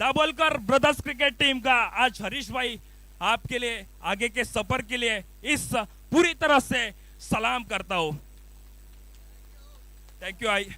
Dabholkar brothers cricket team का आज हरीश भाई आपके लिए आगे के सफर के लिए इस पूरी तरह से सलाम करता हूं। Thank you. आई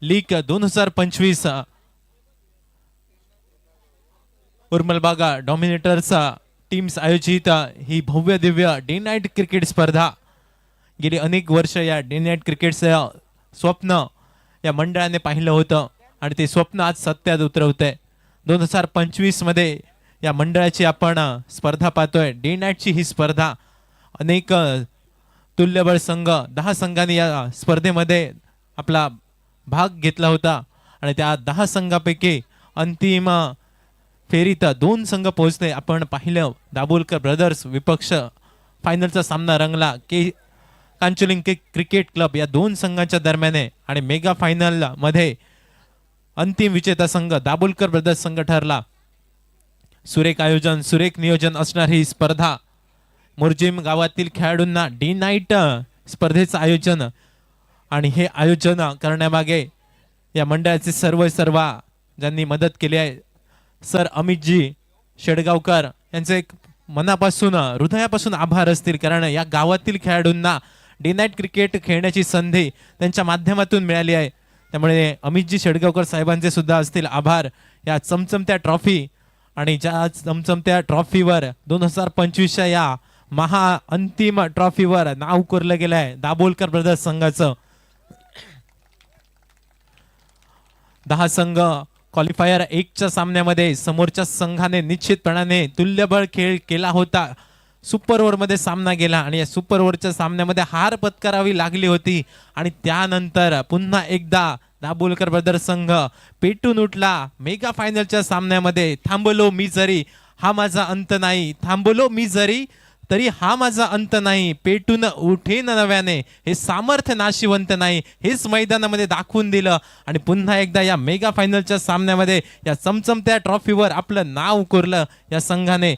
लीग 2025 उर्मलबागा डॉमिनेटर्स टीम्स आयोजित ही भव्य दिव्य डे नाईट क्रिकेट स्पर्धा गेली अनेक वर्ष या डे नाईट क्रिकेटचं स्वप्न या मंडळाने पाहिलं होतं आणि ते स्वप्न आज सत्यात उतरवतंय। 2025 मध्ये या मंडळाची आपण स्पर्धा पाहतोय। डे नाईटची ही स्पर्धा अनेक तुल्यबळ संघ 10 संघांनी या स्पर्धेमध्ये आपला भाग घेतला होता आणि त्या 10 संघापैकी अंतिम फेरीत 2 संघ पोहोचले। आपण पाहिलं दाभोलकर ब्रदर्स विपक्ष फायनलचा सामना रंगला के कांचुलिंग क्रिकेट क्लब या 2 संघांच्या दरम्यान आणि मेगा फायनल मध्ये अंतिम विजेता संघ दाभोलकर ब्रदर्स संघ ठरला। सुरेख आयोजन सुरेख नियोजन असणार ही स्पर्धा मुरजिम गावातील खेळाडूंना डे नाईट स्पर्धेचं आयोजन आणि हे आयोजन करण्यामागे या मंडळाचे सर्व ज्यांनी मदत केली आहे सर अमितजी शेडगावकर यांचे एक मनापासून हृदयापासून आभार असतील, कारण या गावातील खेळाडूंना डे नाईट क्रिकेट खेळण्याची संधी त्यांच्या माध्यमातून मिळाली आहे। त्यामुळे अमितजी शेडगावकर साहेबांचे सुद्धा असतील आभार। या चमचमत्या ट्रॉफी आणि ज्या चमचमत्या ट्रॉफीवर 2025च्या या महा अंतिम ट्रॉफीवर नाव कोरलं गेलं आहे दाभोलकर ब्रदर्स संघाचं। 10 संघ क्वालिफायर 1च्या सामन्यामध्ये समोरच्या संघाने निश्चितपणाने तुल्यबळ खेळ केला होता। सुपर ओव्हर मध्ये सामना गेला आणि या सुपर ओव्हरच्या सामन्यामध्ये हार पत्करावी लागली होती आणि त्यानंतर पुन्हा एकदा दाभोलकर ब्रदर्स संघ पेटून उठला। मेगा फायनलच्या सामन्यामध्ये थांबलो मी जरी हा माझा अंत नाही, थांबलो मी जरी तरी हा माझा अंत नाही, पेटून उठेन नव्याने हे सामर्थ्य नाशिवंत नाही, हेच मैदानामध्ये दाखवून दिलं आणि पुन्हा एकदा या मेगा फायनलच्या सामन्यामध्ये या चमचमत्या ट्रॉफीवर आपलं नाव कोरलं या संघाने।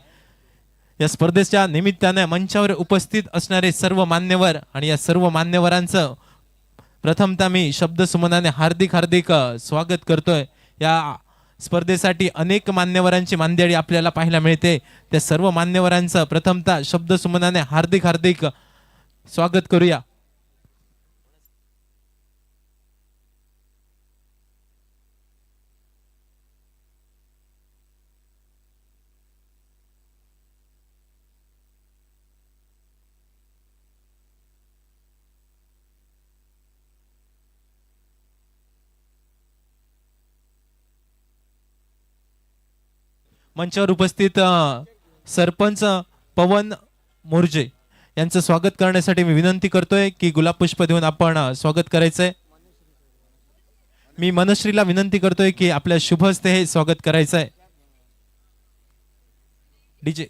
या स्पर्धेच्या निमित्ताने मंचावर उपस्थित असणारे सर्व मान्यवर आणि या सर्व मान्यवरांचं प्रथमतः मी शब्द सुमनाने हार्दिक स्वागत करतोय। या स्पर्धेसाठी अनेक मान्यवरांची मांदियाळी आपल्याला पाहायला मिळते। त्या सर्व मान्यवरांचं प्रथमतः शब्द सुमनाने हार्दिक स्वागत करूया। मंचावर उपस्थित सरपंच पवन मोर्जे यांचं स्वागत करण्यासाठी मी विनंती करतोय की गुलाब पुष्प देऊन आपण स्वागत करायचंय। मी मनश्रीला विनंती करतोय की आपल्या शुभ हस्ते हे स्वागत करायचंय। डीजे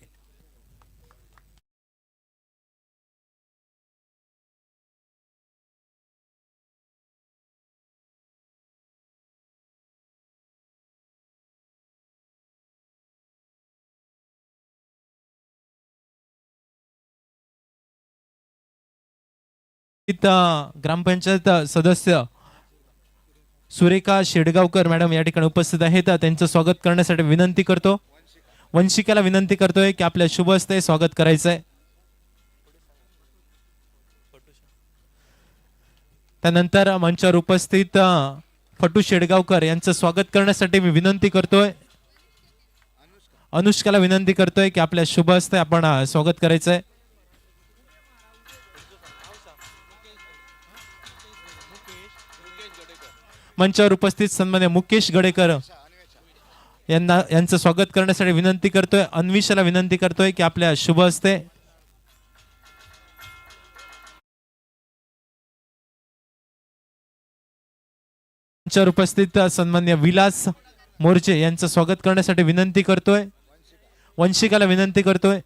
ग्रामपंचायत सदस्य सुरेखा शेडगावकर मॅडम या ठिकाणी उपस्थित आहेत, त्यांचं स्वागत करण्यासाठी विनंती करतो. वंशिकाला विनंती करतोय की आपल्या शुभ हस्ते स्वागत करायचंय. त्यानंतर मंचावर उपस्थित फटू शेडगावकर यांचं स्वागत करण्यासाठी मी विनंती करतोय. अनुष्काला विनंती करतोय की आपल्या शुभ हस्ते आपण स्वागत करायचंय. मंचावर उपस्थित सन्मान्य मुकेश गडेकर यांचं स्वागत करण्यासाठी विनंती करतोय. अन्विशाला विनंती करतोय की आपल्या शुभ हस्ते मंचावर उपस्थित सन्मान्य विलास मोर्चे यांचं स्वागत करण्यासाठी विनंती करतोय. वंशिकाला विनंती करतोय.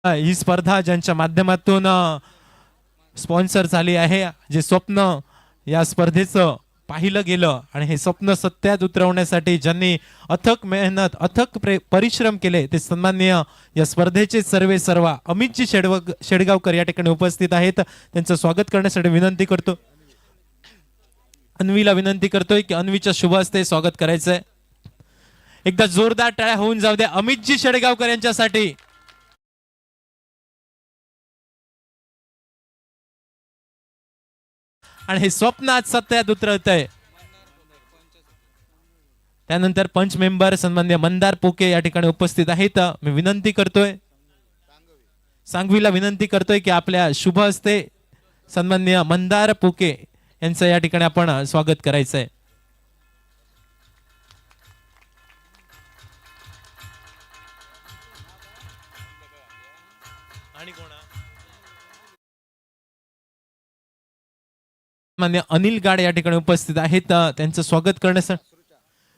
ही स्पर्धा ज्यांच्या माध्यमातून स्पॉन्सर झाली आहे, जे स्वप्न या स्पर्धेचं पाहिलं गेलं आणि हे स्वप्न सत्यात उतरवण्यासाठी ज्यांनी अथक मेहनत अथक परिश्रम केले ते सन्माननीय या स्पर्धेचे सर्व अमितजी शेडगावकर या ठिकाणी उपस्थित आहेत. त्यांचं स्वागत करण्यासाठी विनंती करतो. अन्वीला विनंती करतोय की अन्वीच्या शुभ हस्ते स्वागत करायचंय. एकदा जोरदार टाळ्या होऊन जाऊ द्या अमितजी शेडगावकर यांच्यासाठी. आणि हे स्वप्न आज सत्यात उतरत आहे. त्यानंतर पंच मेंबर सन्मान्य मंदार पोके या ठिकाणी उपस्थित आहेत. मी विनंती करतोय सांगवीला विनंती करतोय की आपल्या शुभ हस्ते सन्मान्य मंदार पोके यांचं या ठिकाणी आपण स्वागत करायचंय. मान्य अनिल गाड या ठिकाणी उपस्थित आहेत. त्यांचं स्वागत करण्यासाठी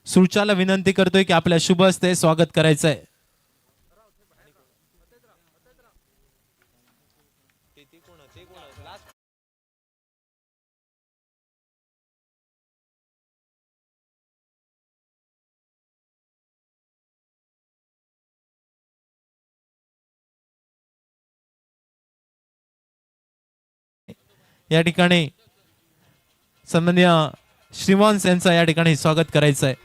सुचाला विनंती करतोय की आपल्या शुभ हस्ते स्वागत करायचंय. या ठिकाणी सन्मान्य श्रीमांस यांचं या ठिकाणी स्वागत करायचं आहे.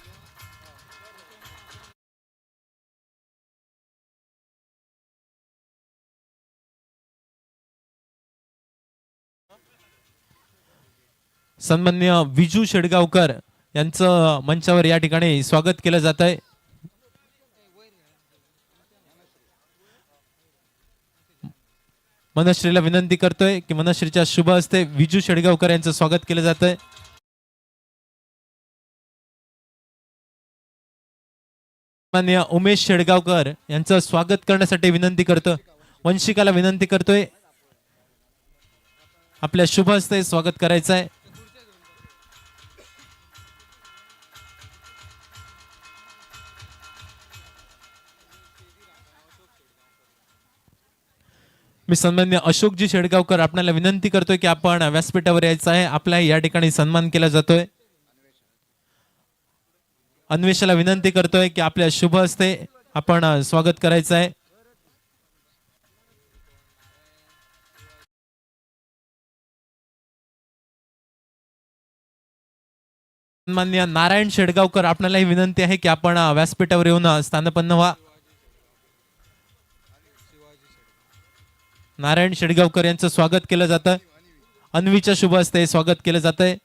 सन्मान्य विजू शेडगावकर यांचं मंचावर या ठिकाणी स्वागत केलं जात आहे. मनश्रीला विनंती करतोय की मनश्रीच्या शुभ हस्ते विजू शेडगावकर यांचं स्वागत केलं जात आहे. सन्मान्य उमेश शेडगावकर यांचं स्वागत करण्यासाठी विनंती करतो. वंशिकाला विनंती करतोय आपल्या शुभ हस्ते स्वागत करायचं आहे. मी सन्मान्य अशोकजी शेडगावकर आपल्याला विनंती करतोय की आपण व्यासपीठावर यायचं आहे. आपला या ठिकाणी सन्मान केला जातोय. अन्वेषाला विनंती करतोय की आपल्या शुभ हस्ते आपण स्वागत करायचं आहे. सन्मान्य नारायण शेडगावकर आपल्यालाही विनंती आहे की आपण व्यासपीठावर येऊन स्थानपन्न व्हा. नारायण शेडगावकर यांचं स्वागत केलं जातं. अन्वीच्या शुभ हस्ते स्वागत केलं जातंय.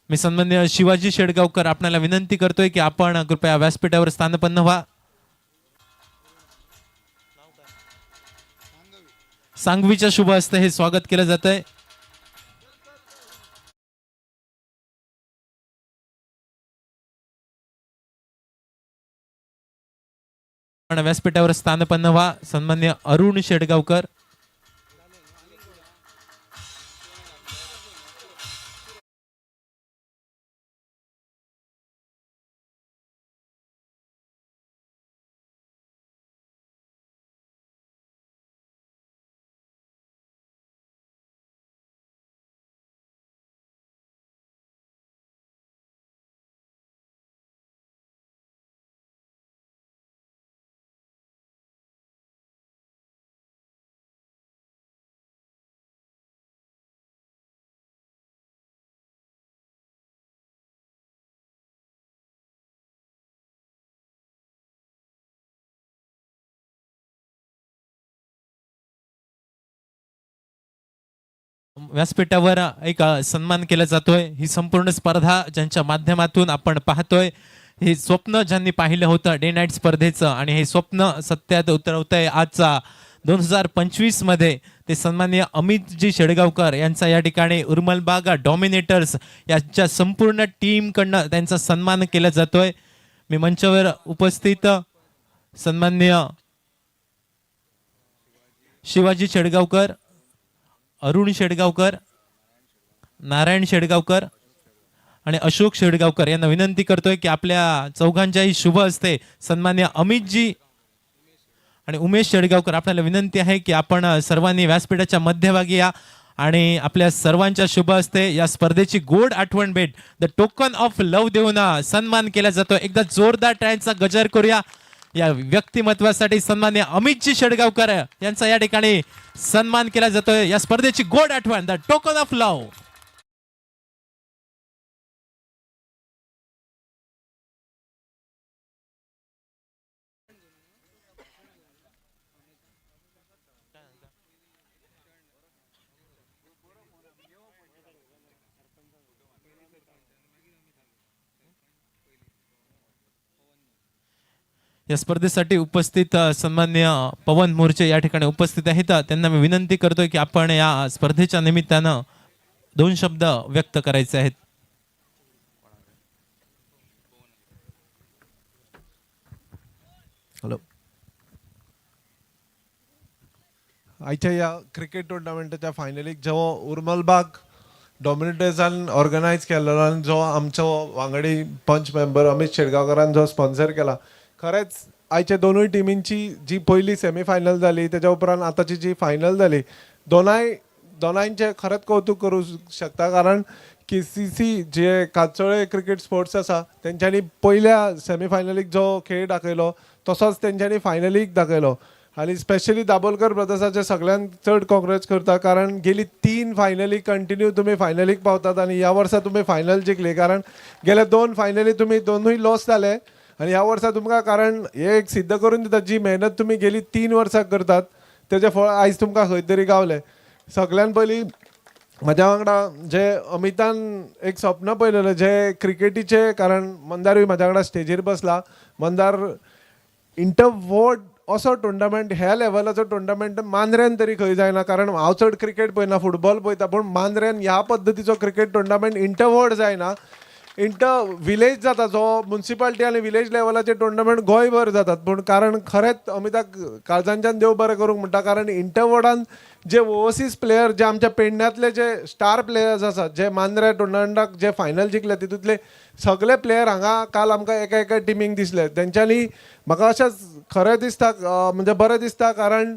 मी सन्मान्य शिवाजी शेडगावकर आपल्याला विनंती करतोय की आपण कृपया व्यासपीठावर स्थानपन्न व्हा. सांगवीच्या शुभ हस्ते हे स्वागत केलं जातंय. व्यासपीठावर स्थानपन्न व्हा. सन्मान्य अरुण शेडगावकर व्यासपीठावर एक सन्मान केला जातोय. ही संपूर्ण स्पर्धा ज्यांच्या माध्यमातून आपण पाहतोय, हे स्वप्न ज्यांनी पाहिलं होतं डे नाईट स्पर्धेचं आणि हे स्वप्न सत्यात उतरवतंय आजचा 2025 मध्ये ते सन्माननीय अमितजी शेडगावकर यांचा या ठिकाणी उर्मलबाग डॉमिनेटर्स यांच्या संपूर्ण टीमकडनं त्यांचा सन्मान केला जातोय. मी मंचावर उपस्थित सन्माननीय शिवाजी शेडगावकर, अरुण शेडगावकर, नारायण शेडगावकर आणि अशोक शेडगावकर यांना विनंती करतोय की आपल्या चौघांच्याही शुभ हस्ते सन्माननीय अमितजी आणि उमेश शेडगावकर आपल्याला विनंती आहे की आपण सर्वांनी व्यासपीठाच्या मध्यभागी या आणि आपल्या सर्वांच्या शुभ हस्ते या स्पर्धेची गोड आठवण भेट द टोकन ऑफ लव्ह देऊन सन्मान केला जातो. एकदा जोरदार टाळ्यांचा गजर करूया या व्यक्तिमत्वासाठी. सन्माननीय अमितजी शेडगावकर यांचा या ठिकाणी सन्मान केला जातोय. या स्पर्धेची गोड आठवण द टोकन ऑफ लव्ह. या स्पर्धेसाठी उपस्थित सन्माननीय पवन मोर्चे या ठिकाणी उपस्थित आहेत. त्यांना मी विनंती करतोय की आपण या स्पर्धेच्या निमित्तानं 2 शब्द व्यक्त करायचे आहेत. हॅलो. आयच्या या क्रिकेट टुर्नामेंटाच्या फायनलीक जो उर्मलबाग डॉमिनेटर्सान ऑर्गनायज केलेलो आणि जो आमचो वांगडी पंच मेंबर अमित शेडगावकरान जो स्पॉन्सर केला, खरेंच आयच्या दोनूय टिमींची जी पहिली सेमीफायनल जाली त्याच्या उपरांत आताची जी फायनल जाली, दोनांचे खरेंच कौतुक करू शकता. कारण KCC जे कांचोळे क्रिकेट स्पोर्ट्स आसा तेंच्यांनी पहिल्या सेमीफायनलीक जो खेळ दाखयलो तसोच तेंच्यांनी फायनलीक दाखयलो. आणि स्पेशली दाबोलकर ब्रदर्साचे सगळ्यांत चड काँग्रेस करता. कारण गेली 3 फायनली कंटिन्यू तुम्ही फायनलीक पावतात आणि ह्या वर्सा तुम्ही फायनल जिखली. कारण गेल्या 2 फायनली तुम्ही दोनूय लॉस जाले आणि ह्या वर्सा तुमकां कारण हे एक सिद्ध करून दिता जी मेहनत तुम्ही गेली 3 वर्सां करतात तेजे फळ आयज तुमकां खंय तरी गावले. सगळ्यान पयलीं म्हज्या वांगडा जे अमितान एक स्वप्न पळयलेलें जे क्रिकेटीचे, कारण मंदारूय म्हाज्या वांगडा स्टेजीर बसला. मंदार इंटरवर्ल्ड असो टुर्नामेंट ह्या लेवलाचो टुर्नामेंट मांद्र्यान तरी खंय जायना. कारण हांव चड क्रिकेट पळयना, फुटबॉल पळयता, पूण मांद्र्यान ह्या पद्दतीचो क्रिकेट टुर्नामेंट इंटरवर्ल्ड जायना. इंटर विलेज जाता जो म्युन्सिपालिटी आनी विलेज लेवलाचे टुर्नामेंट गोंयभर जातात. पूण कारण खरेंच अमिताक काळजांच्यान देव बरें करूंक म्हणटा. कारण इंटरवर्ल्डान जे ओवरसीज प्लेयर जे आमच्या पेडण्यातले जे स्टार प्लेयर्स आसात जे मांद्र्या टुर्नामेंटाक जे फायनल जिखले तितूंतले सगळे प्लेयर हांगा काल आमकां एका टिमीक दिसले. तेंच्यांनी म्हाका अशें खरें दिसता म्हणजे बरें दिसता. कारण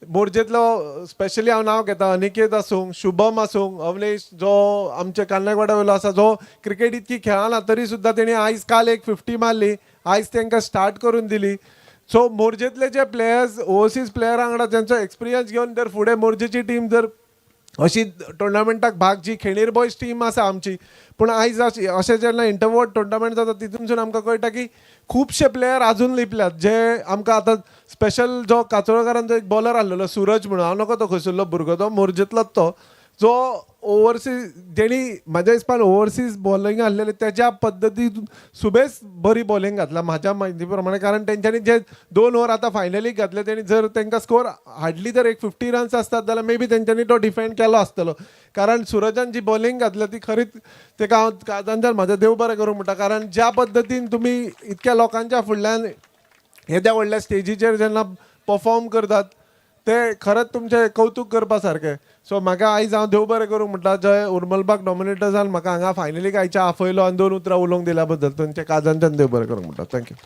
मोरजेंतलो स्पेशली हांव नांव घेता अनिकेत आसूं, शुभम आसूं, अवनेश जो आमचे कान्नेवाडा वयलो आसा जो क्रिकेट इतकी खेळना तरी सुद्दां तेणी आयज काल एक 50 मारली, आयज तांकां स्टार्ट करून दिली. सो मोरजेंतले जे प्लेयर्स ओवरसीज प्लेयरां वांगडा तेंचो एक्सपिरियन्स घेवन जर फुडें मोरजेची टीम जर अशी टुर्नामेंटाक भाग जी खेणीर बॉयज टीम आसा आमची, पूण आयज अशें जेन्ना इंटरवर्ल्ड टुर्नामेंट जाता तितूनसून आमकां कळटा की खुबशे प्लेयर आजून लिपल्यात जे आमकां आतां स्पेशल जो कांचोळकारांचो एक बॉलर आहलेलो सूरज म्हणून, हांव नकळो तो खंयसरलो भुरगो तो मोरजेंतलोच तो, जो ओवरसीज तेणी म्हाज्या हिसपान ओवरसीज बॉलिंग आहलेले तेज्या पद्दतीन सुबेज बरी बॉलिंग घातला म्हाज्या म्हायती प्रमाणे. कारण तेंच्यांनी जे 2 ओव्हर आतां फायनलीक घातले तेणी जर तांकां स्कोर हार्डली जर एक 50 रन्स आसतात जाल्यार मे बी तेंच्यांनी तो डिफेंड केलो आसतलो. कारण सुरजान जी बॉलिंग घातली ती खरीच तेका हांव काळजांच्यान म्हाजें देव बरें करूं म्हणटा. कारण ज्या पद्दतीन तुमी इतक्या लोकांच्या फुडल्यान येद्या व्हडल्या स्टेजीचेर जेन्ना परफॉर्म करतात ते खरेंच तुमचें कौतुक करपा सारकें. सो म्हाका आयज हांव देव बरें करूंक म्हणटा जय उर्मलबाग डॉमिनेटर्सान म्हाका हांगा फायनलीक आयच्या आफयलो आनी 2 उतरां उलोवंक दिल्या बद्दल तुमचे काळजांच्यान देव बरें करूंक म्हणटा. थँक्यू.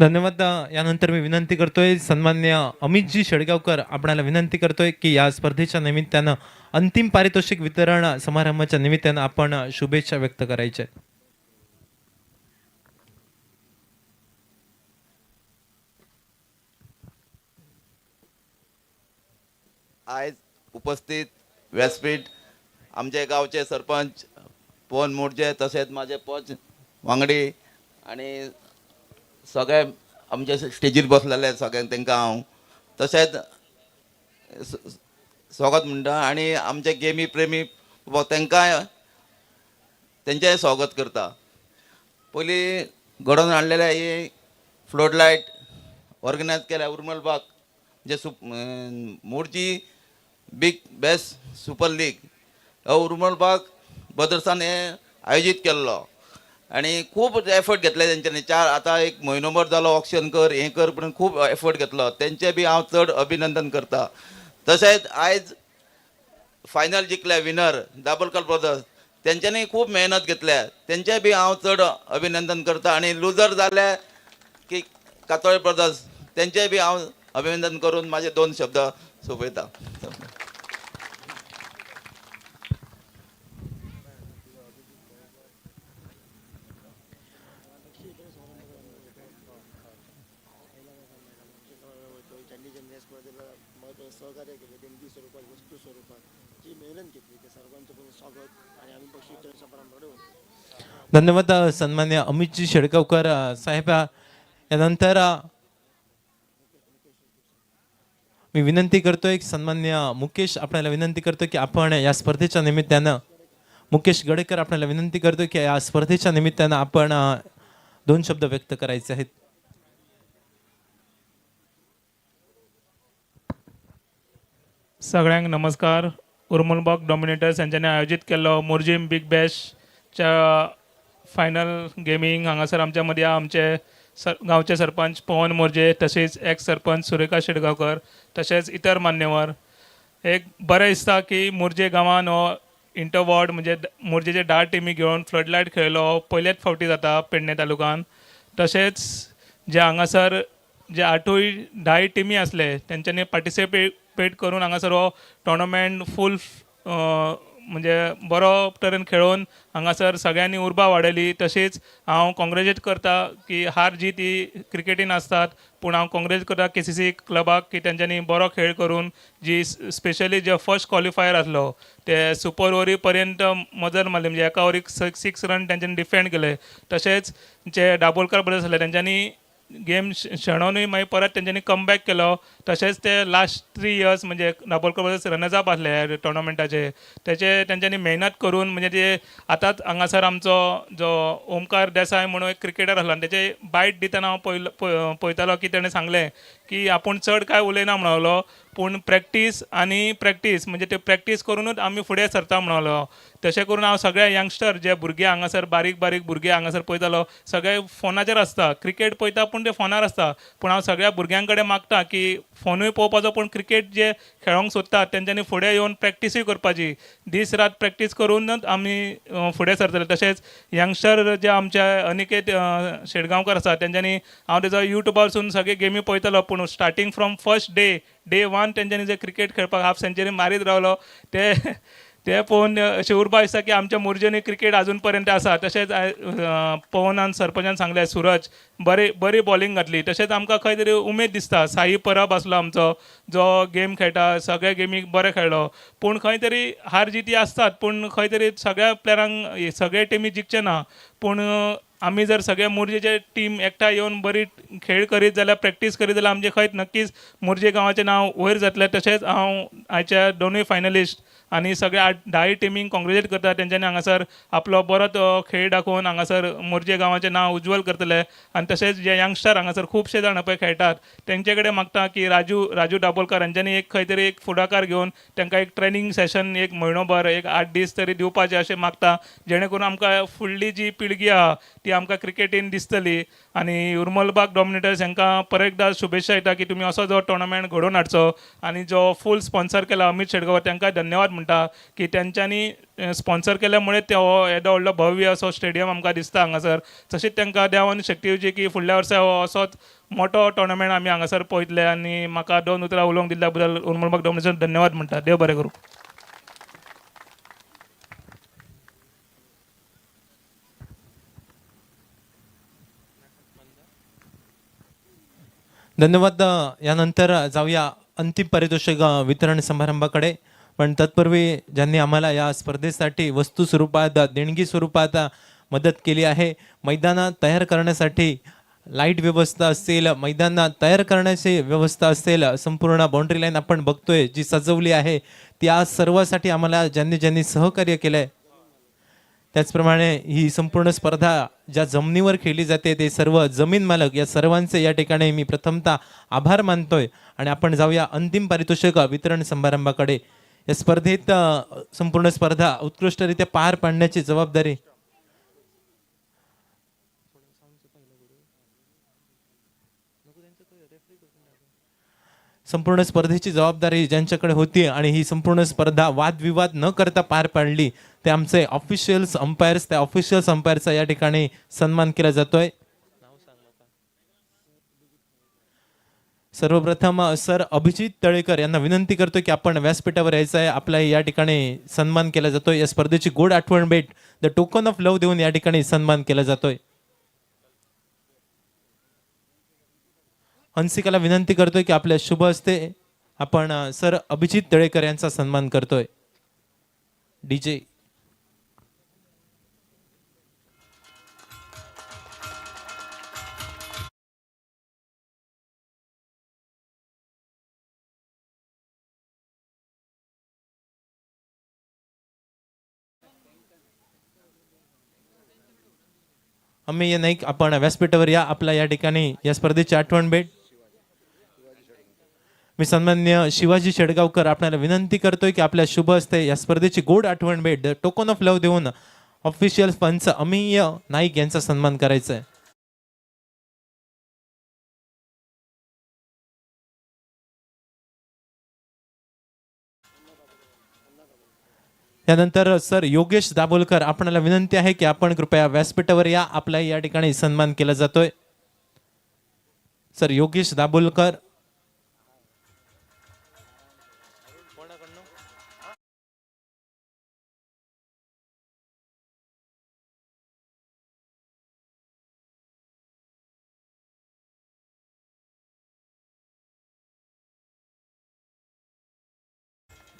धन्यवाद. यानंतर मी विनंती करतोय सन्मान्य अमितजी शेडगावकर आपणाला विनंती करतोय की या स्पर्धेच्या निमित्तानं अंतिम पारितोषिक वितरण समारंभाच्या निमित्तानं आपण शुभेच्छा व्यक्त करायच्या आहेत. आज उपस्थित व्यासपीठ आमचे गावचे सरपंच पवन मोर्जे तसेच माझे पंच वांगडी आणि सगळे आमच्या स्टेजीर बसलेले सगळ्यांक तांकां हांव तशेंच स्वागत म्हणटा आनी आमचे गेमी प्रेमी तांकां तेंचेंय स्वागत करता. पयलीं घडोवन हाडलेले ही फ्लोट लायट ऑर्गनायज केल्या उर्मल बाग जे Morjim big best super league उर्मल बाग बदर्सान हे आयोजीत केल्लो आनी खूब एफर्ट घेतले तेंच्यांनी आतां एक म्हयनोभर जालो ऑक्शन कर हें कर पूण खूब एफर्ट घेतलो तेंचे बी हांव चड अभिनंदन करता. तशेंच आयज फायनल जिखले विनर दाबोलकर ब्रदर्स तेंच्यांनी खूब मेहनत घेतल्या तेंचे बी हांव चड अभिनंदन करता आनी लुजर जाले की कातोळे ब्रदर्स तेंचे बी हांव अभिनंदन करून म्हाजे 2 शब्द सोंपयता. सहकार्य केले देणगी स्वरूपात वस्तू स्वरूपात जी मेहनत घेतली ते सर्वांचं पण स्वागत आणि आम्ही बक्षीस समारंभ धन्यवाद सन्मान्य अमितजी शेडगावकर साहेब. यानंतर मी विनंती करतोय सन्मान्य मुकेश आपल्याला विनंती करतो की आपण या स्पर्धेच्या निमित्तानं मुकेश गडेकर आपल्याला विनंती करतो की या स्पर्धेच्या निमित्तानं आपण 2 शब्द व्यक्त करायचे आहेत. सगळ्यांक नमस्कार. उर्मलबाग डॉमिनेटर्स यांच्यानी आयोजित केल्लो मोर्जीम बिग बॅशच्या फायनल गेमींग हांगासर आमच्या मदीं आमचे गांवचे सरपंच पवन मोर्जे तशेंच एक्स सरपंच सुरेखा शेडगांवकर तशेंच इतर मान्यवर. एक बरें दिसता की मोर्जे गांवान हो इंटर वॉर्ड म्हणजे मोर्जेचे 10 टिमी घेवन फ्लडलायट खेळिल्लो हो पयलेच फावटी जाता पेडणे तालुकान. तशेंच जे हांगासर जे 10 टिमी आसले तेंच्यांनी पार्टिसिपेट करून हांगासर हो टोर्नामेंट फूल म्हणजे बरो तरेन खेळून हांगासर सगळ्यांनी उर्बा वाडयली. तशीच हांव कॉंग्रेच्युलेट करता की हार जीत ही क्रिकेटीन आसतात पूण हांव कॉंग्रेच्युलेट करता KCC क्लबाक की तेंच्यांनी बरो खेळ करून जी स्पेशली जे फर्स्ट क्वॉलिफायर आसलो ते सुपर ओव्हरी पर्यंत मजर मारली म्हणजे एका ओव्हरीक 6 रन तेंच्यांनी डिफेंड केले. तशेंच जे दाबोलकर ब्रदर्स आसले तेंच्यांनी गेम शेणोनूय मागीर परत तेंच्यांनी कमबॅक केलो. तशेंच ते लास्ट 3 इयर्स म्हणजे दाबोलकर ब्रदर्स रनर्स अप आसले टोर्नामेंटाचे तेंच्यांनी मेहनत करून म्हणजे ते आतांच हांगासर आमचो जो ओमकार देसाय म्हणून एक क्रिकेटर आसलो आनी तेचे बायट दितना हांव पळयतालो की तेणें सांगलें की आपूण चड कांय उलयना म्हणलो पूण प्रॅक्टीस आनी प्रॅक्टीस म्हणजे ते प्रॅक्टीस करूनच आमी फुडें सरता म्हणलो. तशें करून हांव सगळे यंगस्टर जे भुरगे हांगासर बारीक भुरगे हांगासर पळयतालो सगळे फोनाचेर आसता क्रिकेट पळयता पूण ते फोनार आसता पूण हांव सगळ्या भुरग्यां कडेन मागता की फोनूय पळोवपाचो पूण क्रिकेट जे खेळोंक सोदतात तेंच्यांनी फुडें येवन प्रॅक्टीसूय करपाची. दीस रात प्रॅक्टीस करूनच आमी फुडें सरतले. तशेंच यंगस्टर जे आमचे अनिकेत शेडगांवकर आसा तेंच्यांनी हांव तेजो युट्यूबारसून सगळे गेमी पळयतालो पूण स्टार्टींग फ्रॉम फर्स्ट डे 1 तेंच्यांनी जे क्रिकेट खेळपाक हाफ सेंचुरी मारीत रावलो ते पळोवन अशें उर्बा दिसता की आमच्या मोर्जेनी क्रिकेट अजून पर्यंत आसा. तशेंच पवनान सरपंचान सांगलें सूरज बरी बॉलिंग घातली. तशेंच आमकां खंय तरी उमेद दिसता साई परब आसलो आमचो जो गेम खेळटा सगळे गेमीक बरें खेळ्ळो पूण खंय तरी हार जिती आसतात पूण खंय तरी सगळ्या प्लेयरांक सगळे टिमी जिखचे ना पूण आमी जर सगळे मोर्जेचे टीम एकठांय येवन बरी खेळ करीत जाल्यार प्रॅक्टीस करीत जाल्यार आमचे खंय नक्कीच मोर्जे गांवाचें नांव वयर जातलें. तशेंच हांव आयच्या 2 फायनलिस्ट आनी सगळ्या 10 टिमींक कॉंग्रेच्युलेट करता तेंच्यांनी हांगासर आपलो बरो तो खेळ दाखोवन हांगासर मोर्जे गांवाचें नांव उज्वल करतले. आनी तशेंच जे यंगस्टर हांगासर खुबशे जाण पळय खेळटात तेंचे कडेन मागता की राजू दाबोलकर हांच्यांनी एक खंय तरी एक फुडाकार घेवन तांकां एक ट्रेनींग सेशन एक म्हयनोभर एक 8 दीस तरी दिवपाचें अशें मागता जेणे करून आमकां फुडली जी पिळगी आहा ती आमकां क्रिकेटीन दिसतली. आनी उर्मलबाग डॉमिनेटर्स हांकां परत एकदां शुभेच्छा दिता की तुमी असो जो टोर्नामेंट घडोवन हाडचो आनी जो फूल स्पॉन्सर केला अमित शेडगांवकर तांकां धन्यवाद म्हणटा की तेंच्यांनी स्पॉन्सर केल्या मुळे ते हो येदो व्हडलो भव्य असो स्टेडियम आमकां दिसता हांगासर. तशीच तांकां देवान शक्ती दिवची की फुडल्या वर्सा हो असोच मोठो टोर्नामेंट आमी हांगासर पळयतले. आनी म्हाका 2 उतरां उलोवंक दिल्ल्या बद्दल उर्मलबाग डॉमिनेटर्स धन्यवाद म्हणटा. देव बरें करूं. धन्यवाद. यानंतर जाऊया अंतिम पारितोषिक वितरण समारंभाकडे. पण तत्पूर्वी ज्यांनी आम्हाला या स्पर्धेसाठी वस्तू स्वरूपात देणगी स्वरूपात मदत केली आहे मैदान तयार करण्यासाठी लाईट व्यवस्था असेल, मैदान तयार करण्याची व्यवस्था असेल, संपूर्ण बाउंड्री लाईन आपण बघतोय जी सजवली आहे, त्या सर्वासाठी आम्हाला ज्यांनी ज्यांनी सहकार्य केलंय, त्याचप्रमाणे ही संपूर्ण स्पर्धा ज्या जमिनीवर खेळली जाते ते सर्व जमीन मालक या सर्वांचे या ठिकाणी मी प्रथमतः आभार मानतोय. आणि आपण जाऊया अंतिम पारितोषिक वितरण समारंभाकडे. या स्पर्धेत संपूर्ण स्पर्धा उत्कृष्टरित्या पार पाडण्याची जबाबदारी संपूर्ण स्पर्धेची जबाबदारी ज्यांच्याकडे होती आणि ही संपूर्ण स्पर्धा वादविवाद न करता पार पाडली ते आमचे ऑफिशियल्स अंपायर्स, त्या ऑफिशियल्स अंपायरचा या ठिकाणी सन्मान केला जातोय. सर्वप्रथम सर अभिजित तळेकर यांना विनंती करतोय की आपण व्यासपीठावर यायचं आहे. आपला या ठिकाणी सन्मान केला जातोय. या स्पर्धेची गोड आठवण भेट द टोकन ऑफ लव्ह देऊन या ठिकाणी सन्मान केला जातोय. हंसिकाला विनंती करतोय की आपल्या शुभ हस्ते आपण सर अभिजित तळेकर यांचा सन्मान करतोय. डीजे अमेय नाईक आपण व्यासपीठावर या. आपला या ठिकाणी या स्पर्धेची आठवण भेट. मी सन्मान्य शिवाजी शेडगावकर आपल्याला विनंती करतोय की आपल्या शुभ हस्ते या स्पर्धेची गोड आठवण भेट टोकन ऑफ लव्ह देऊन ऑफिशियल पंच अमेय नाईक यांचा सन्मान करायचा आहे. त्यानंतर सर योगेश दाभोलकर आपल्याला विनंती आहे की आपण कृपया व्यासपीठावर या. आपला या ठिकाणी सन्मान केला जातोय. सर योगेश दाभोलकर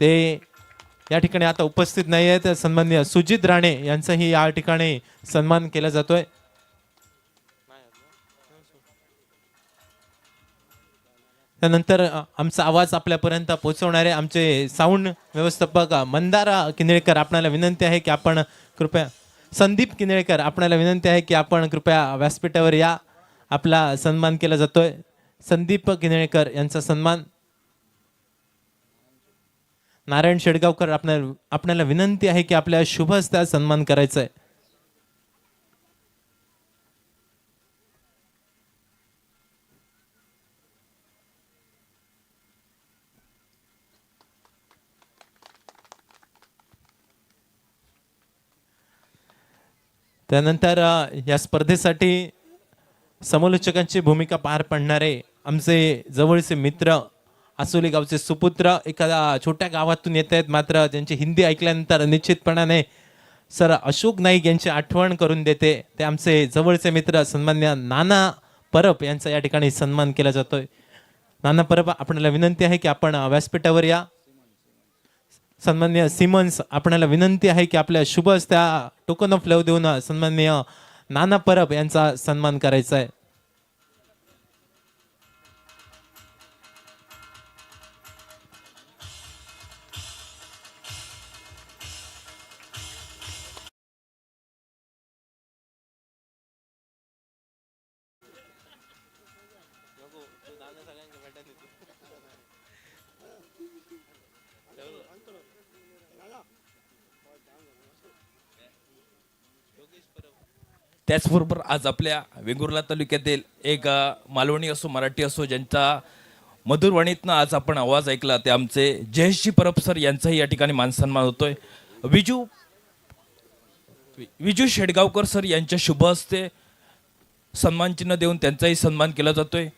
ते या ठिकाणी आता उपस्थित नाही आहेत. सन्माननीय सुजित राणे यांचाही या ठिकाणी सन्मान केला जातोय. त्यानंतर आमचा आवाज आपल्यापर्यंत पोहोचवणारे आमचे साऊंड व्यवस्थापक मंदारा किनळेकर आपल्याला विनंती आहे की आपण कृपया संदीप किनळेकर आपल्याला विनंती आहे की आपण कृपया व्यासपीठावर या. आपला सन्मान केला जातोय. संदीप किनळेकर यांचा सन्मान. नारायण शेडगावकर आपल्याला विनंती आहे की आपल्या शुभ हस्ते सन्मान करायचा आहे. त्यानंतर या स्पर्धेसाठी समालोचकांची भूमिका पार पाडणारे आमचे जवळचे मित्र आसोली गावचे सुपुत्र एखाद्या छोट्या गावातून येत आहेत, मात्र त्यांची हिंदी ऐकल्यानंतर निश्चितपणाने सर अशोक नाईक यांची आठवण करून देते. ते आमचे जवळचे मित्र सन्मान्य नाना परब यांचा या ठिकाणी सन्मान केला जातोय. नाना परब आपल्याला विनंती आहे की आपण व्यासपीठावर या. सन्मान्य सिमन्स आपल्याला विनंती आहे की आपल्या शुभ हस्त्या टोकन ऑफ लव्ह देऊन सन्मान्य नाना परब यांचा सन्मान करायचा आहे. त्याचबरोबर आज आपल्या वेंगुर्ला तालुक्यातील एक मालवणी असो मराठी असो ज्यांचा मधुरवाणीतनं आज आपण आवाज ऐकला ते आमचे जयेशजी परब सर यांचाही या ठिकाणी मानसन्मान होतोय. विजू शेडगावकर सर यांच्या शुभ हस्ते सन्मानचिन्ह देऊन त्यांचाही सन्मान केला जातोय.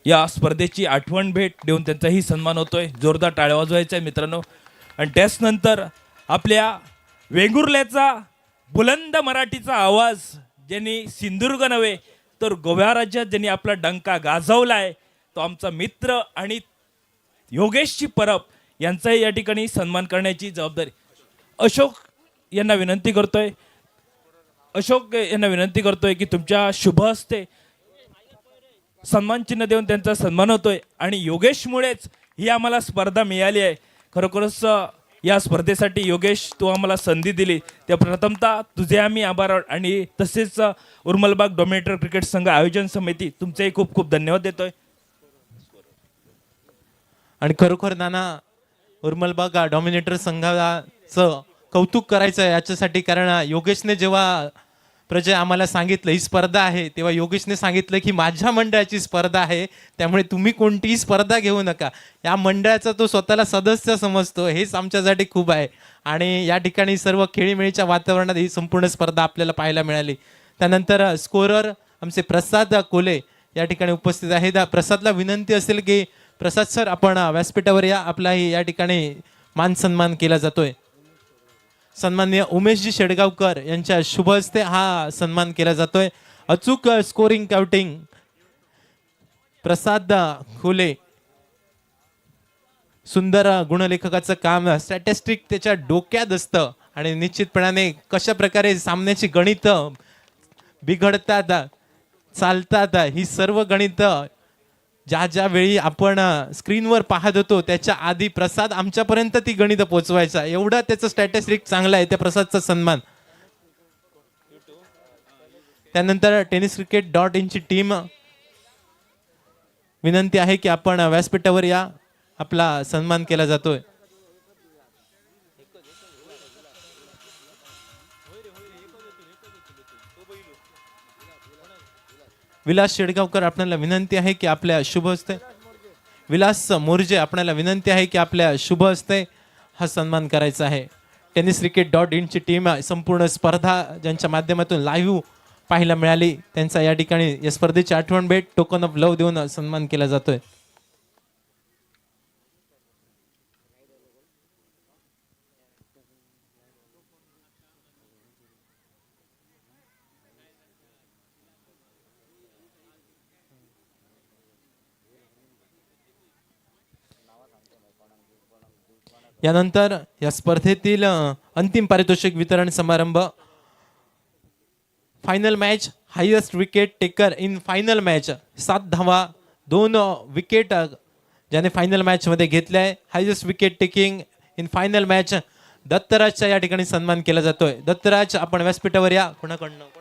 या स्पर्धेची आठवण भेट देऊन त्यांचाही सन्मान होतोय. जोरदार टाळ्या वाजवायचा आहे मित्रांनो. आणि त्याचनंतर आपल्या वेंगुर्ल्याचा बुलंद मराठीचा आवाज ज्यांनी सिंधुदुर्ग नव्हे तर गोव्या राज्यात ज्यांनी आपला डंका गाजवलाय तो आमचा मित्र आणि योगेशजी परब यांचाही या ठिकाणी सन्मान करण्याची जबाबदारी अशोक यांना विनंती करतोय. अशोक यांना विनंती करतोय की तुमच्या शुभ हस्ते सन्मान चिन्ह देऊन त्यांचा सन्मान होतोय आणि योगेशमुळेच ही आम्हाला स्पर्धा मिळाली आहे. खरोखरच या स्पर्धेसाठी योगेश तू आम्हाला संधी दिली त्या प्रथमतः तुझे आम्ही आभार आणि तसेच उर्मलबाग डॉमिनेटर क्रिकेट संघ आयोजन समिती तुमचेही खूप खूप धन्यवाद देतोय. आणि खरोखर नाना उर्मलबाग डॉमिनेटर संघाचं कौतुक करायचं आहे याच्यासाठी, कारण योगेशने जेव्हा प्रजय आम्हाला सांगितलं ही स्पर्धा आहे तेव्हा योगेशने सांगितलं की माझ्या मंडळाची स्पर्धा आहे, त्यामुळे तुम्ही कोणतीही स्पर्धा घेऊ नका. या मंडळाचा तो स्वतःला सदस्य समजतो, हेच आमच्यासाठी खूप आहे. आणि या ठिकाणी सर्व खेळीमेळीच्या वातावरणात ही संपूर्ण स्पर्धा आपल्याला पाहायला मिळाली. त्यानंतर स्कोरर आमचे प्रसाद कोले या ठिकाणी उपस्थित आहेत. प्रसादला विनंती असेल की प्रसाद सर आपण व्यासपीठावर या, आपलाही या ठिकाणी मान सन्मान केला जातोय. सन्माननीय उमेशजी शेडगावकर यांच्या शुभ हस्ते हा सन्मान केला जातोय. अचूक स्कोरिंग काउंटिंग प्रसाद खोले, सुंदर गुणलेखकाचं काम, स्टॅटिस्टिक त्याच्या डोक्यात असतं आणि निश्चितपणाने कशा प्रकारे सामन्याची गणित बिघडतात चालतात ही सर्व गणित ज्या ज्या वेळी आपण स्क्रीनवर पाहत होतो त्याच्या आधी प्रसाद आमच्यापर्यंत ती गणित पोहोचवायचा, एवढा त्याचं स्टॅटिस्टिक चांगला आहे. त्या प्रसादचा सन्मान. त्यानंतर tenniscricket.in ची टीम विनंती आहे की आपण व्यासपीठावर या, आपला सन्मान केला जातोय. विलास शेडगावकर आपल्याला विनंती आहे की आपल्या शुभ हस्ते, विलास मोर्जे आपल्याला विनंती आहे की आपल्या शुभ हस्ते हा सन्मान करायचा आहे. tenniscricket.in ची टीम संपूर्ण स्पर्धा ज्यांच्या माध्यमातून लाईव्ह पाहायला मिळाली त्यांचा या ठिकाणी या स्पर्धेची आठवण भेट टोकन ऑफ लव्ह देऊन सन्मान केला जातोय. यानंतर या स्पर्धेतील अंतिम पारितोषिक वितरण समारंभ. Final match, highest wicket taker in final match, 7 धावा 2 विकेट ज्याने फायनल मॅच मध्ये घेतलाय. Highest wicket taking in final match दत्तराजचा या ठिकाणी सन्मान केला जातोय. दत्तराज आपण व्यासपीठावर या. कोणाकडनं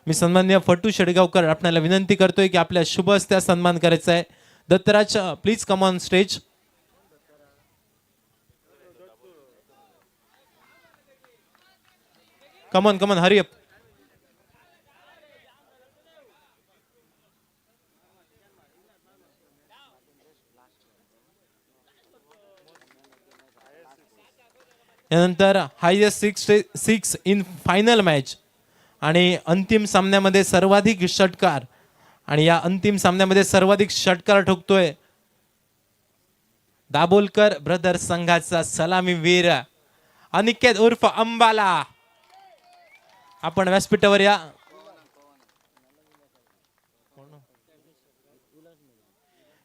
मी सन्माननीय फटू शेडगावकर आपल्याला विनंती करतोय की आपल्या शुभ हस्ते सन्मान करायचा आहे. Dattaraj please come on stage. Come on hurry up. यानंतर हायेस्ट 6 इन फायनल मॅच आणि अंतिम सामन्यामध्ये सर्वाधिक षटकार, आणि या अंतिम सामन्यामध्ये सर्वाधिक षटकार ठोकतोय दाभोलकर ब्रदर संघाचा सलामीवीर अनिकेत उर्फ अंबाला. आपण व्यासपीठावर या.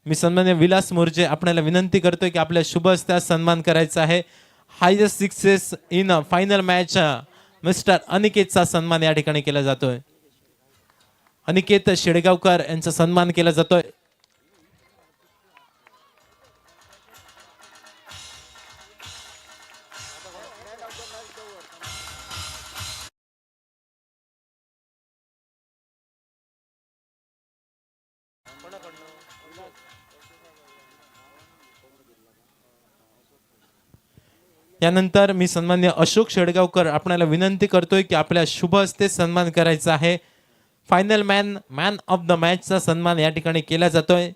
मी सन्माननीय विलास मोर्जे आपल्याला विनंती करतोय की आपल्या शुभ हस्ते सन्मान करायचा आहे. Highest success in final match mister अनिकेतचा सन्मान या ठिकाणी केला जातोय. अनिकेत शेडगावकर यांचा सन्मान केला जातोय. यानंतर मी सन्मान्य अशोक शेडगावकर आपल्याला विनंती करतोय की आपल्या शुभ हस्ते सन्मान करायचा आहे. फायनल मॅन ऑफ द मॅचचा सन्मान या ठिकाणी केला जातोय.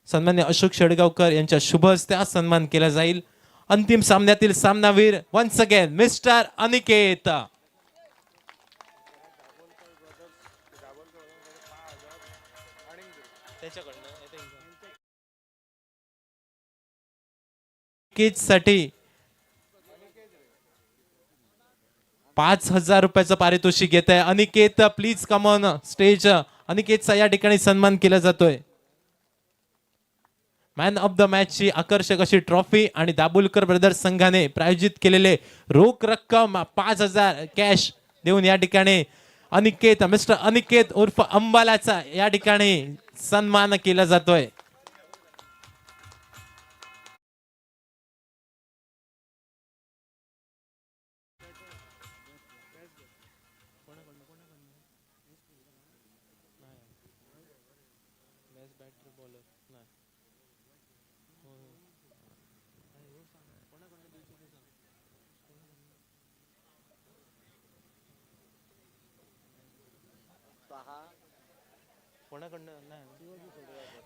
सन्मान्य अशोक शेडगावकर यांच्या शुभ हस्ते हा सन्मान केला जाईल. अंतिम सामन्यातील सामनावीर वन्स अगेन मिस्टर अनिकेत. साठी 5,000 रुपयाचं पारितोषिक घेत आहे. Aniket please come on stage. अनिकेतचा या ठिकाणी सन्मान केला जातोय. मॅन ऑफ द मॅचची आकर्षक अशी ट्रॉफी आणि दाभोलकर ब्रदर्स संघाने प्रायोजित केलेले रोख रक्कम 5,000 कॅश देऊन या ठिकाणी अनिकेत मिस्टर अनिकेत उर्फ अंबालाचा या ठिकाणी सन्मान केला जातोय.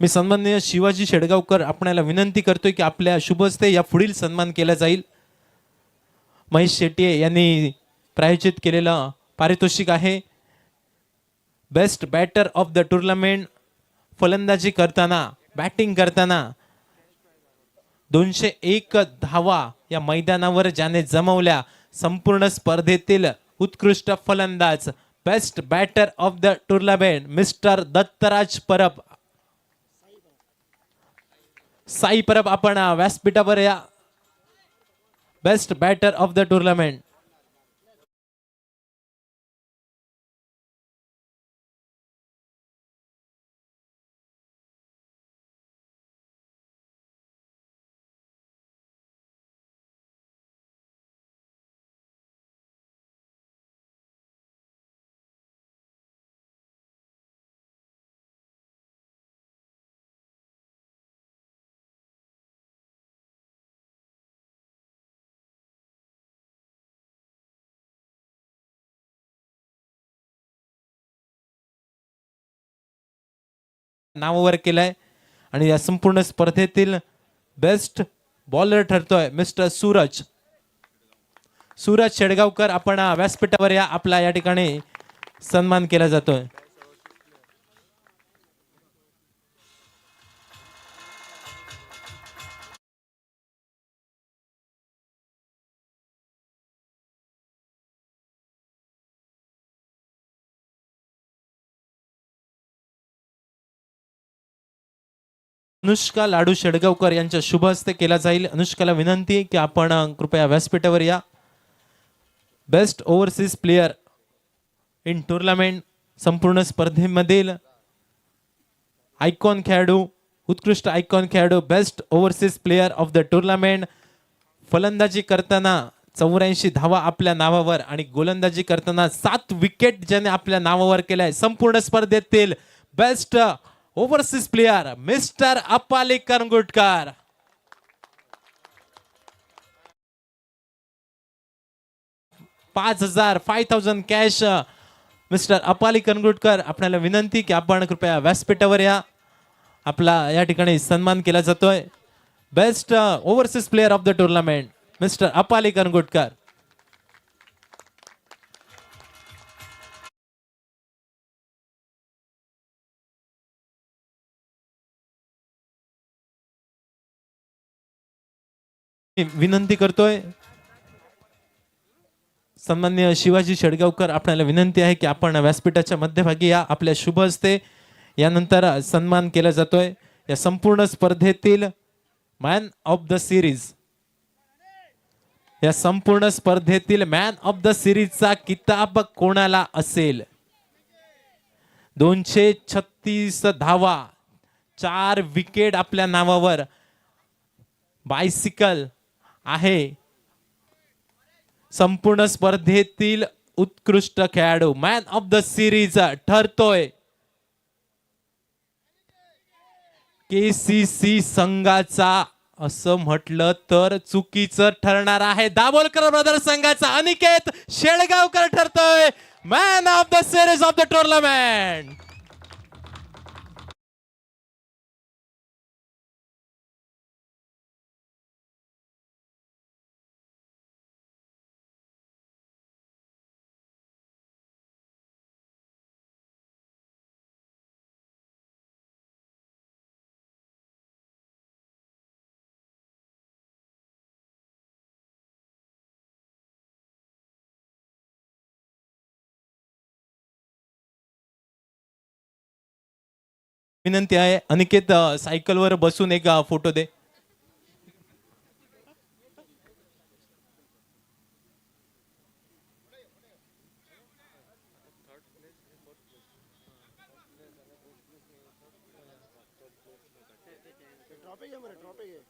मी सन्माननीय शिवाजी शेडगावकर आपल्याला विनंती करतोय की आपल्या शुभ हस्ते या पुढील सन्मान केला जाईल. महेश शेट्टी यांनी प्रायोजित केलेलं पारितोषिक आहे best batter of the tournament. फलंदाजी करताना बॅटिंग करताना 201 धावा या मैदानावर ज्याने जमवल्या संपूर्ण स्पर्धेतील उत्कृष्ट फलंदाज best batter of the tournament mister Dattaraj Parab. Sai Parab आपण व्यासपीठावर या. Best batter of the tournament. नावावर केलाय आणि या संपूर्ण स्पर्धेतील बेस्ट बॉलर ठरतोय मिस्टर सूरज शेडगावकर. आपण व्यासपीठावर या. आपला या ठिकाणी सन्मान केला जातोय. अनुष्का लाडू शेडगावकर यांच्या शुभ हस्ते केला जाईल. अनुष्काला विनंती आहे की आपण कृपया व्यासपीठावर या. Best overseas player in tournament संपूर्ण स्पर्धेमधील आयकॉन खेळाडू उत्कृष्ट आयकॉन खेळाडू best overseas player of the tournament. फलंदाजी करताना 84 धावा आपल्या नावावर आणि गोलंदाजी करताना 7 विकेट ज्याने आपल्या नावावर केलाय संपूर्ण स्पर्धेतील best overseas player mister Apali Karangutkar. $5,000 cash mister Apali Karangutkar. आपल्याला विनंती की आपण कृपया व्यासपीठावर या. आपला या ठिकाणी सन्मान केला जातोय. Best overseas player of the tournament mister Apali Karangutkar. विनंती करतोय सन्माननीय शिवाजी शेडगावकर आपल्याला विनंती आहे की आपण व्यासपीठाच्या मध्यभागी या. आपल्या शुभ हस्ते यानंतर सन्मान केला जातोय. या संपूर्ण स्पर्धेतील मॅन ऑफ द सिरीज या संपूर्ण स्पर्धेतील मॅन ऑफ द सिरीजचा किताब कोणाला असेल? 236 धावा 4 विकेट आपल्या नावावर बायसिकल आहे. संपूर्ण स्पर्धेतील उत्कृष्ट खेळाडू मॅन ऑफ द सिरीज ठरतोय KCC संघाचा. असं म्हटलं तर चुकीचं ठरणार आहे. दाभोलकर ब्रदर्स संघाचा अनिकेत शेळगावकर ठरतोय man of the series of the tournament. विनंती आहे अनिकेत सायकलवर बसून एक फोटो दे. ट्रॉफी घे बरं ट्रॉफी घे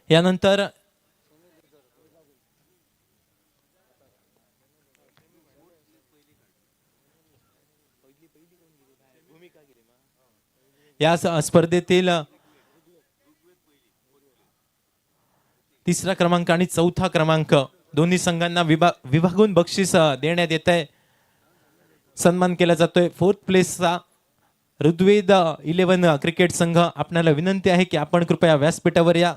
यानंतर या स्पर्धेतील तिसरा क्रमांक आणि चौथा क्रमांक दोन्ही संघांना विभागून बक्षीस देण्यात येत आहे. सन्मान केला जातोय. 4th प्लेसचा ऋग्वेद 11 क्रिकेट संघ. आपल्याला विनंती आहे की आपण कृपया व्यासपीठावर या.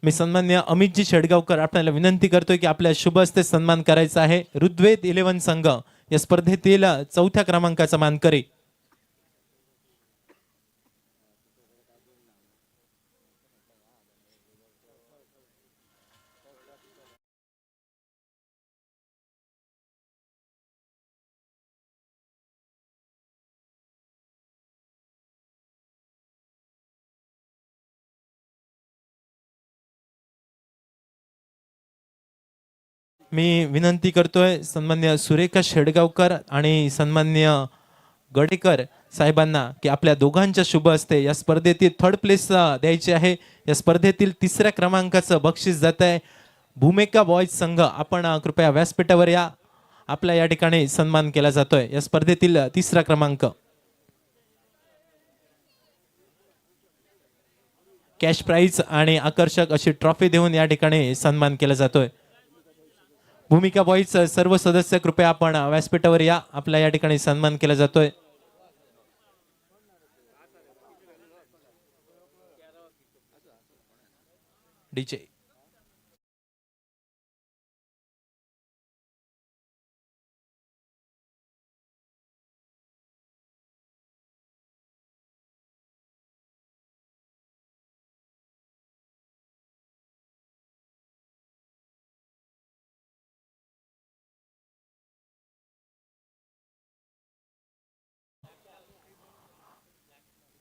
मी सन्मान्य अमितजी शेडगावकर आपल्याला विनंती करतोय की आपल्या शुभ हस्ते सन्मान करायचा आहे. ऋग्वेद 11 संघ या स्पर्धेतील 4थ्या क्रमांकाचा मानकरी. मी विनंती करतोय सन्मान्य सुरेखा शेडगावकर आणि सन्मान्य गडेकर साहेबांना की आपल्या दोघांच्या शुभ हस्ते या स्पर्धेतील 3rd प्लेस द्यायची आहे. या स्पर्धेतील 3ऱ्या क्रमांकाचं बक्षीस जात आहे भूमिका बॉयज संघ. आपण कृपया व्यासपीठावर या. आपला या ठिकाणी सन्मान केला जातोय. या स्पर्धेतील 3रा क्रमांक. कॅश प्राइज आणि आकर्षक अशी ट्रॉफी देऊन या ठिकाणी सन्मान केला जातोय. भूमिका बॉईज सर्व सदस्य कृपया आपण व्यासपीठावर या. आपला या ठिकाणी सन्मान केला जातोय. डीजे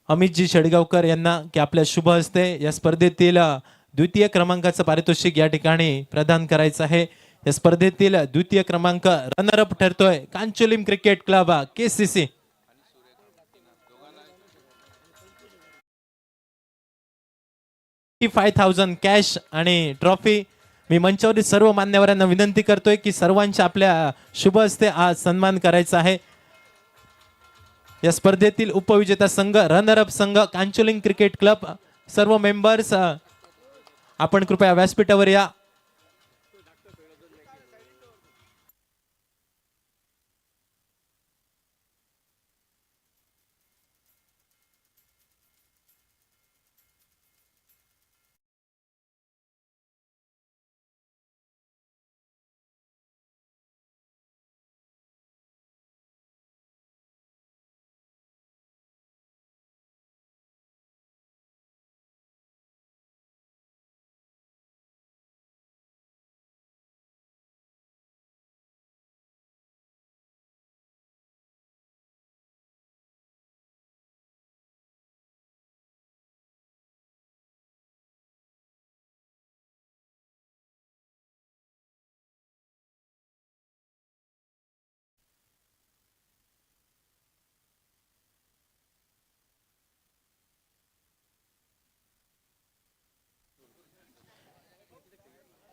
अमितजी शेडगावकर यांना की आपल्या शुभ हस्ते या स्पर्धेतील 2य क्रमांकाचं पारितोषिक या ठिकाणी प्रदान करायचं आहे. या स्पर्धेतील 2य क्रमांक रनरअप ठरतोय Kancholim cricket club KCC. $5,000 cash आणि ट्रॉफी. मी मंचावरील सर्व मान्यवरांना विनंती करतोय की सर्वांच्या आपल्या शुभ हस्ते आज सन्मान करायचा आहे. या स्पर्धेतील उपविजेता संघ रनरअप संघ कांचोलिम क्रिकेट क्लब. सर्व मेंबर्स आपण कृपया व्यासपीठावर या.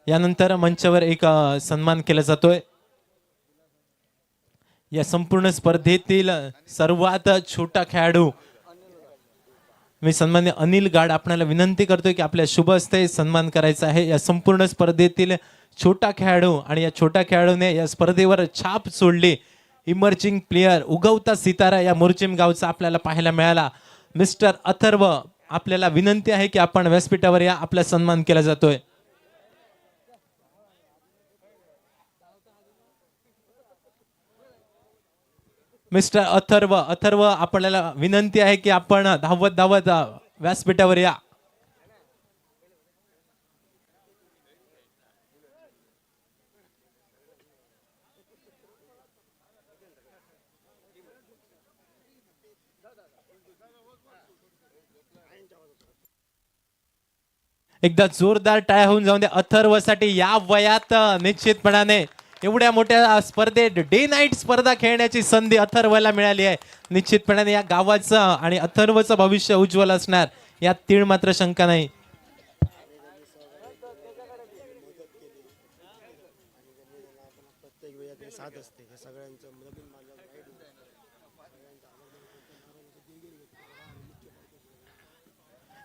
यानंतर मंचावर एक सन्मान केला जातोय. या संपूर्ण स्पर्धेतील सर्वात छोटा खेळाडू मी सन्मान्य अनिल गाड आपल्याला विनंती करतोय की आपल्या शुभ हस्ते सन्मान करायचा आहे. या संपूर्ण स्पर्धेतील छोटा खेळाडू आणि या छोट्या खेळाडूने या स्पर्धेवर छाप सोडली. इमर्जिंग प्लेयर उगवता सितारा या मोरचिम गावचा आपल्याला पाहायला मिळाला. मिस्टर अथर्व आपल्याला विनंती आहे की आपण व्यासपीठावर या. आपला सन्मान केला जातोय. मिस्टर अथर्व आपल्याला विनंती आहे की आपण धावत धावत व्यासपीठावर या. एकदा जोरदार टाळ्या होऊन जाऊन द्या अथर्वसाठी. या वयात निश्चितपणाने एवढ्या मोठ्या स्पर्धेत डे नाईट स्पर्धा खेळण्याची संधी अथर्वला मिळाली आहे. निश्चितपणाने या गावाचं आणि अथर्वचं भविष्य उज्ज्वल असणार यात तीळ मात्र शंका नाही. प्रत्येक वेळी आपली साथ असते हे सगळ्यांचं नवीन मालक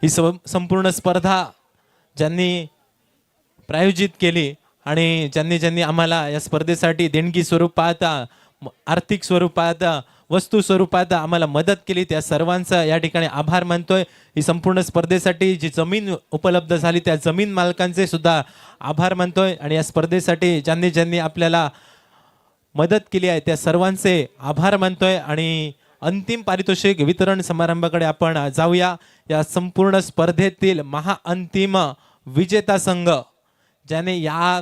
ही संपूर्ण स्पर्धा ज्यांनी प्रायोजित केली आणि ज्यांनी आम्हाला या स्पर्धेसाठी देणगी स्वरूपात आर्थिक स्वरूपात वस्तू स्वरूपात आम्हाला मदत केली त्या सर्वांचा या ठिकाणी आभार मानतोय. ही संपूर्ण स्पर्धेसाठी जी जमीन उपलब्ध झाली त्या जमीन मालकांचे सुद्धा आभार मानतोय आणि या स्पर्धेसाठी ज्यांनी आपल्याला मदत केली आहे त्या सर्वांचे आभार मानतोय. आणि अंतिम पारितोषिक वितरण समारंभाकडे आपण जाऊया. या संपूर्ण स्पर्धेतील महाअंतिम विजेता संघ ज्याने या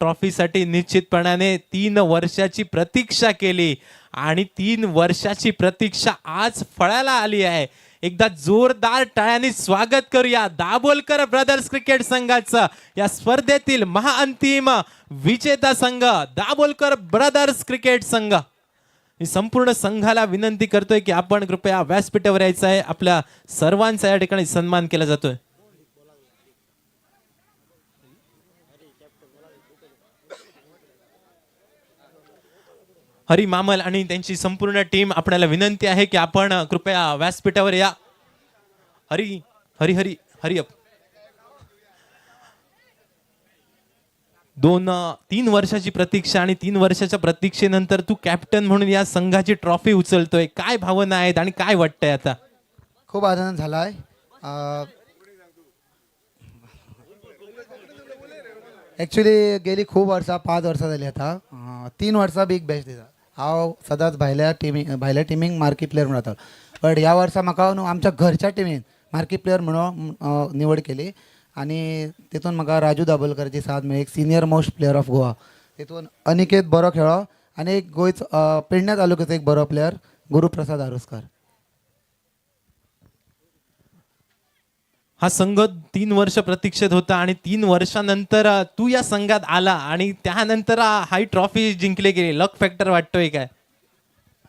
ट्रॉफीसाठी निश्चितपणाने 3 वर्षाची प्रतीक्षा केली आणि 3 वर्षाची प्रतीक्षा आज फळाला आली आहे. एकदा जोरदार टाळ्यांनी स्वागत करूया दाभोलकर ब्रदर्स क्रिकेट संघाचं. या स्पर्धेतील महाअंतिम विजेता संघ दाभोलकर ब्रदर्स क्रिकेट संघ. मी संपूर्ण संघाला विनंती करतोय की आपण कृपया व्यासपीठावर यायचं आहे. आपल्या सर्वांचा या ठिकाणी सन्मान केला जातोय. हरी मामल आणि त्यांची संपूर्ण टीम आपल्याला विनंती आहे की आपण कृपया व्यासपीठावर या. Hari Hari Hari hurry up. 3 वर्षाची प्रतीक्षा आणि 3 वर्षाच्या प्रतीक्षेनंतर तू कॅप्टन म्हणून या संघाची ट्रॉफी उचलतोय. काय भावना आहेत आणि काय वाटतंय आता? खूप आनंद झाला आहे. ॲक्च्युली गेली खूप वर्सां 5 वर्सां जाली आता. 3 वर्सां बिग बॅश दिता. हांव सदांच भायल्या टिमीक मार्की प्लेयर म्हणून रावतालो. बट ह्या वर्सा म्हाका न्हू आमच्या घरच्या टिमीन मार्की प्लेयर म्हणून निवड केली आणि तितून म्हाका राजू दाबोलकराची साथ मेळ्ळी, एक senior most player of Goa. तितून अनिकेत बरो खेळ्ळो आणि एक गोंयचो पेडण्या तालुक्याचो एक बरो प्लेयर गुरुप्रसाद आरोसकर. हा संघ 3 वर्ष प्रतीक्षेत होता आणि 3 वर्षानंतर तू या संघात आला आणि त्यानंतर हाई ट्रॉफी जिंकली गेली. लक फॅक्टर वाटतोय काय?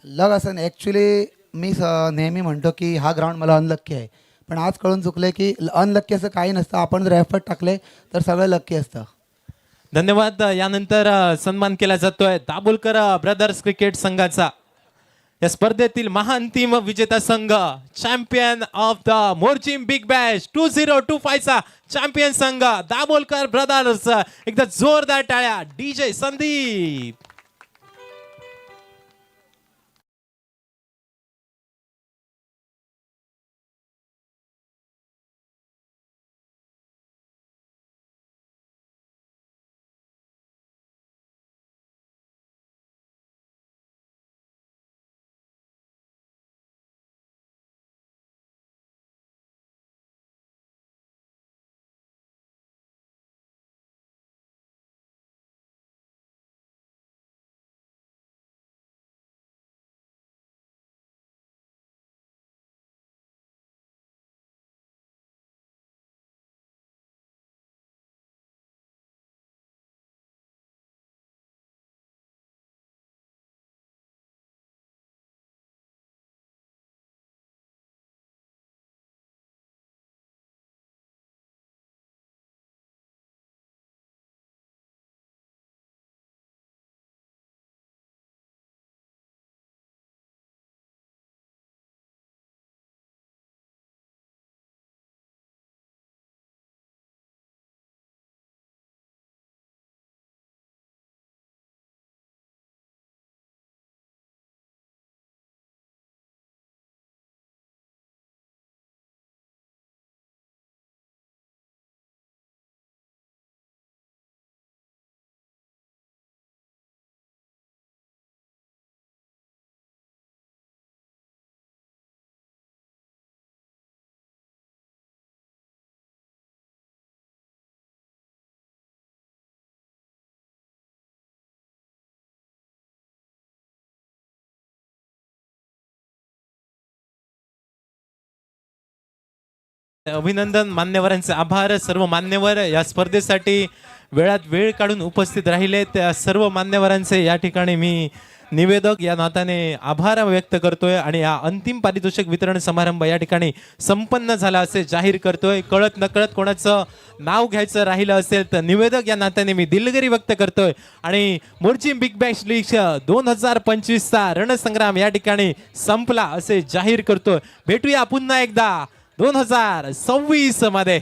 लग असं ॲक्च्युली मी नेहमी म्हणतो की हा ग्राउंड मला अनलक्की आहे, पण आज कळून चुकले की अनलक्की असं काही नसतं. आपण जर एफर्ट टाकले तर सगळं लक्की असतं. धन्यवाद. यानंतर सन्मान केला जातोय दाभोलकर ब्रदर्स क्रिकेट संघाचा. या स्पर्धेतील महाअंतिम विजेता संघ champion of the Morjim big Bash 2025 चा चॅम्पियन संघ दाभोलकर ब्रदर्स. एकदा जोरदार टाळ्या. DJ संदीप. अभिनंदन, मान्यवरांचे आभार. सर्व मान्यवर या स्पर्धेसाठी वेळात वेळ काढून उपस्थित राहिले त्या सर्व मान्यवरांचे या ठिकाणी मी निवेदक या नात्याने आभार व्यक्त करतोय आणि या अंतिम पारितोषिक वितरण समारंभ या ठिकाणी संपन्न झाला असे जाहीर करतोय. कळत नकळत कोणाचं नाव घ्यायचं राहिलं असेल तर निवेदक या नात्याने मी दिलगिरी व्यक्त करतोय. आणि मोर्जिम बिग बॅश लीग 2025चा रणसंग्राम या ठिकाणी संपला असे जाहीर करतोय. भेटूया पुन्हा एकदा 2026 मध्ये.